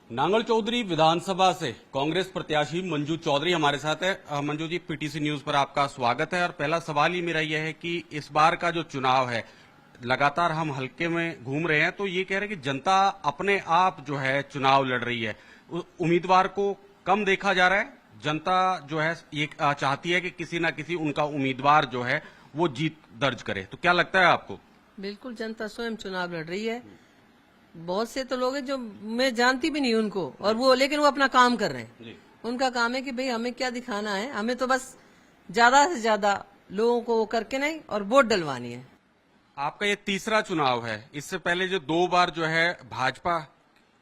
नांगल चौधरी विधानसभा से कांग्रेस प्रत्याशी मंजू चौधरी हमारे साथ है। मंजू जी, पीटीसी न्यूज पर आपका स्वागत है। और पहला सवाल ही मेरा यह है कि इस बार का जो चुनाव है, लगातार हम हल्के में घूम रहे हैं, तो ये कह रहे हैं कि जनता अपने आप जो है चुनाव लड़ रही है, उम्मीदवार को कम देखा जा रहा है। जनता जो है ये चाहती है कि किसी ना किसी उनका उम्मीदवार जो है वो जीत दर्ज करे। तो क्या लगता है आपको? बिल्कुल, जनता स्वयं चुनाव लड़ रही है। बहुत से तो लोग हैं जो मैं जानती भी नहीं उनको, और वो लेकिन वो अपना काम कर रहे हैं। उनका काम है कि भाई हमें क्या दिखाना है, हमें तो बस ज्यादा से ज्यादा लोगों को वो करके नहीं और वोट डलवानी है। आपका ये तीसरा चुनाव है। इससे पहले जो 2 बार जो है भाजपा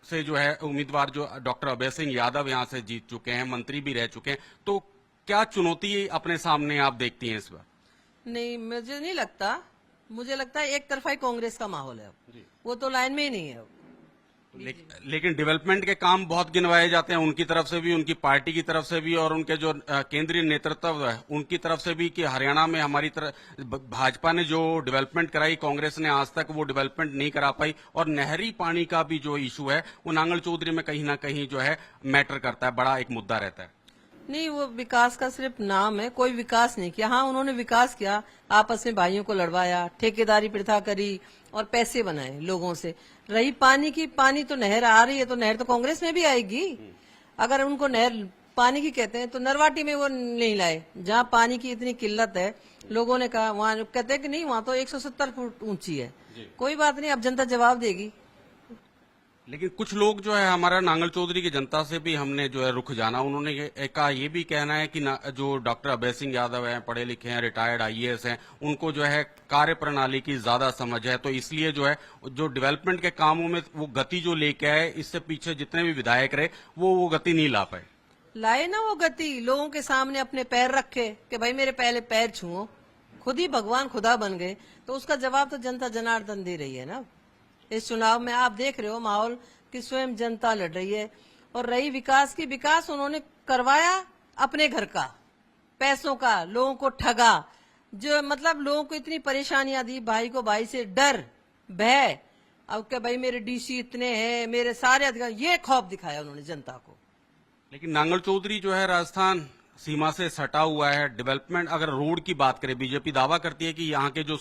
से जो है उम्मीदवार जो डॉक्टर अभय सिंह यादव यहाँ से जीत चुके हैं, मंत्री भी रह चुके हैं, तो क्या चुनौती अपने सामने आप देखती हैं इस बार? नहीं, मुझे नहीं लगता। मुझे लगता है एक तरफा ही कांग्रेस का माहौल है अब। वो तो लाइन में ही नहीं है अब। लेकिन डेवलपमेंट के काम बहुत गिनवाए जाते हैं, उनकी तरफ से भी, उनकी पार्टी की तरफ से भी, और उनके जो केंद्रीय नेतृत्व है उनकी तरफ से भी, कि हरियाणा में हमारी तरफ भाजपा ने जो डेवलपमेंट कराई, कांग्रेस ने आज तक वो डेवलपमेंट नहीं करा पाई। और नहरी पानी का भी जो इशू है वो नांगल चौधरी में कहीं ना कहीं जो है मैटर करता है, बड़ा एक मुद्दा रहता है। नहीं, वो विकास का सिर्फ नाम है, कोई विकास नहीं किया। हाँ, उन्होंने विकास किया, आपस में भाइयों को लड़वाया, ठेकेदारी प्रथा करी और पैसे बनाए लोगों से। रही पानी की, पानी तो नहर आ रही है, तो नहर तो कांग्रेस में भी आएगी। अगर उनको नहर पानी की कहते हैं तो नरवाटी में वो नहीं लाए, जहाँ पानी की इतनी किल्लत है। लोगों ने कहा, वहाँ कहते हैं कि नहीं, वहाँ तो 170 फुट ऊंची है। कोई बात नहीं, अब जनता जवाब देगी। लेकिन कुछ लोग जो है, हमारा नांगल चौधरी की जनता से भी हमने जो है रुख जाना, उन्होंने ये भी कहना है कि जो डॉक्टर अभय सिंह यादव हैं, पढ़े लिखे हैं, रिटायर्ड आईएएस हैं, उनको जो है कार्य प्रणाली की ज्यादा समझ है, तो इसलिए जो है जो डेवलपमेंट के कामों में वो गति जो लेके आए, इससे पीछे जितने भी विधायक रहे वो गति नहीं ला पाए। लाए ना वो गति, लोगों के सामने अपने पैर रखे कि भाई मेरे पहले पैर छुओ। खुद ही भगवान खुदा बन गए, तो उसका जवाब तो जनता जनार्दन दे रही है ना। इस चुनाव में आप देख रहे हो माहौल कि स्वयं जनता लड़ रही है। और रही विकास की, विकास उन्होंने करवाया अपने घर का, पैसों का, लोगों को ठगा, जो मतलब लोगों को इतनी परेशानियां दी, भाई को भाई से डर, भय, अब क्या भाई मेरे डीसी इतने हैं, मेरे सारे अधिकार, ये खौफ दिखाया उन्होंने जनता को। लेकिन नांगल चौधरी जो है राजस्थान सीमा से सटा हुआ है। डेवलपमेंट, अगर रोड की बात करें, बीजेपी दावा करती है कि यहाँ के जो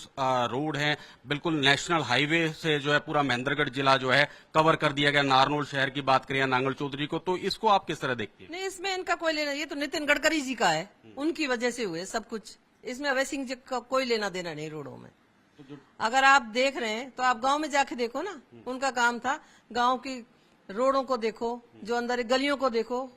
रोड हैं बिल्कुल नेशनल हाईवे से जो है पूरा महेंद्रगढ़ जिला जो है कवर कर दिया गया। नारनौल शहर की बात करें नांगल चौधरी को, तो इसको आप किस तरह देखती हैं? नहीं, इसमें इनका कोई लेना, ये तो नितिन गडकरी जी का है, उनकी वजह से हुए सब कुछ। इसमें अभय सिंह जी का कोई लेना देना नहीं रोडों में। अगर आप देख रहे हैं तो आप गांव में जाके देखो ना, उनका काम था गांव की रोडों को देखो, जो अंदर गलियों को देखो।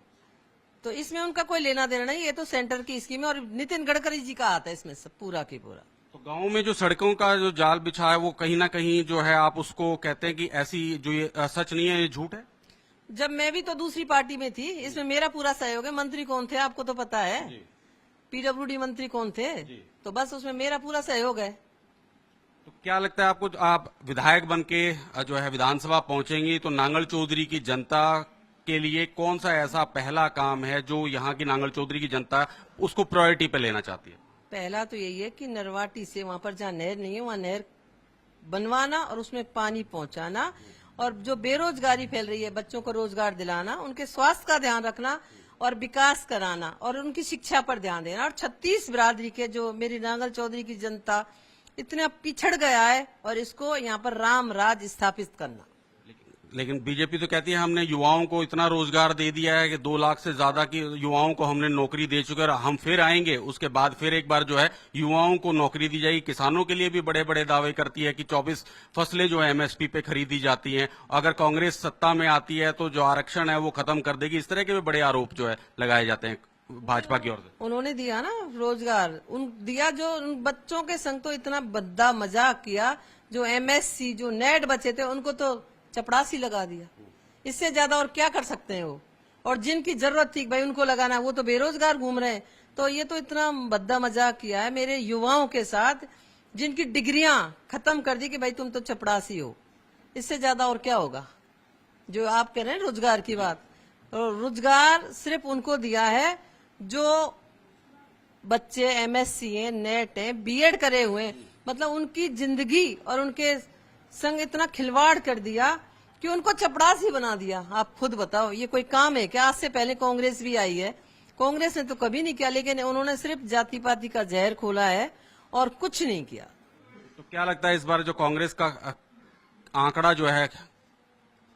तो इसमें उनका कोई लेना देना नहीं, ये तो सेंटर की स्कीम है और नितिन गडकरी जी का आता है इसमें सब पूरा की पूरा। तो गांव में जो सड़कों का जो जाल बिछा है वो कहीं ना कहीं जो है आप उसको कहते हैं कि ऐसी जो ये सच नहीं है, ये झूठ है। जब मैं भी तो दूसरी पार्टी में थी, इसमें मेरा पूरा सहयोग है। मंत्री कौन थे आपको तो पता है, पीडब्ल्यूडी मंत्री कौन थे, तो बस उसमें मेरा पूरा सहयोग है। तो क्या लगता है आपको, आप विधायक बन के जो है विधानसभा पहुंचेंगी, तो नांगल चौधरी की जनता के लिए कौन सा ऐसा पहला काम है जो यहाँ की नांगल चौधरी की जनता उसको प्रायोरिटी पे लेना चाहती है? पहला तो यही है कि नरवाटी से वहां पर जहाँ नहर नहीं है वहाँ नहर बनवाना और उसमें पानी पहुंचाना, और जो बेरोजगारी फैल रही है बच्चों को रोजगार दिलाना, उनके स्वास्थ्य का ध्यान रखना और विकास कराना और उनकी शिक्षा पर ध्यान देना। और 36 बिरादरी के जो मेरी नांगल चौधरी की जनता इतना पिछड़ गया है, और इसको यहाँ पर राम राज स्थापित करना। लेकिन बीजेपी तो कहती है हमने युवाओं को इतना रोजगार दे दिया है कि 2 लाख से ज्यादा की युवाओं को हमने नौकरी दे चुके हैं, और हम फिर आएंगे, उसके बाद फिर एक बार जो है युवाओं को नौकरी दी जाएगी। किसानों के लिए भी बड़े बड़े दावे करती है कि 24 फसलें जो है एमएसपी पे खरीदी जाती हैं। अगर कांग्रेस सत्ता में आती है तो जो आरक्षण है वो खत्म कर देगी। इस तरह के भी बड़े आरोप जो है लगाए जाते हैं भाजपा की ओर से। उन्होंने दिया ना रोजगार, दिया, जो उन बच्चों के संग तो इतना बद्दा मजाक किया। जो एमएससी, जो नेट बचे थे, उनको तो चपड़ासी लगा दिया। इससे ज्यादा और क्या कर सकते हैं वो? और जिनकी जरूरत थी भाई उनको लगाना, वो तो बेरोजगार घूम रहे हैं। तो ये तो इतना बद्दा मजाक किया है मेरे युवाओं के साथ, जिनकी डिग्रियां खत्म कर दी कि भाई तुम तो चपड़ासी हो। इससे ज्यादा और क्या होगा? जो आप कह रहे हैं रोजगार की बात, तो रोजगार सिर्फ उनको दिया है जो बच्चे एमएससी हैं, नेट हैं, बीएड करे हुए हैं। मतलब उनकी जिंदगी और उनके संग इतना खिलवाड़ कर दिया कि कि उनको चपड़ासी बना दिया। आप खुद बताओ, ये कोई काम है क्या? आज से पहले कांग्रेस भी आई है, कांग्रेस ने तो कभी नहीं किया, लेकिन उन्होंने सिर्फ जाति पाति का जहर खोला है और कुछ नहीं किया। तो क्या लगता है इस बार जो कांग्रेस का आंकड़ा जो है,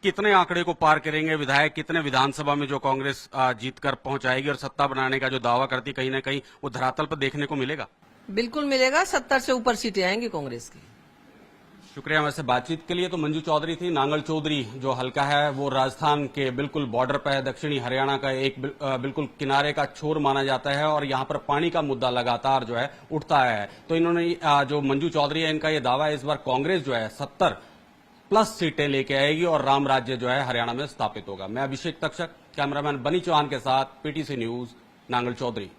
कितने आंकड़े को पार करेंगे विधायक? कितने विधानसभा में जो कांग्रेस जीतकर पहुंचाएगी और सत्ता बनाने का जो दावा करती, कहीं ना कहीं वो धरातल पर देखने को मिलेगा? बिल्कुल मिलेगा, 70 से ऊपर सीटें आएंगी कांग्रेस की। शुक्रिया हमारे से बातचीत के लिए। तो मंजू चौधरी थी। नांगल चौधरी जो हल्का है वो राजस्थान के बिल्कुल बॉर्डर पर है, दक्षिणी हरियाणा का एक बिल्कुल किनारे का छोर माना जाता है और यहाँ पर पानी का मुद्दा लगातार जो है उठता है। तो इन्होंने जो मंजू चौधरी है, इनका ये दावा है इस बार कांग्रेस जो है 70+ सीटें लेके आएगी और राम राज्य जो है हरियाणा में स्थापित होगा। मैं अभिषेक तक्षक, कैमरामैन बनी चौहान के साथ, पीटीसी न्यूज, नांगल चौधरी।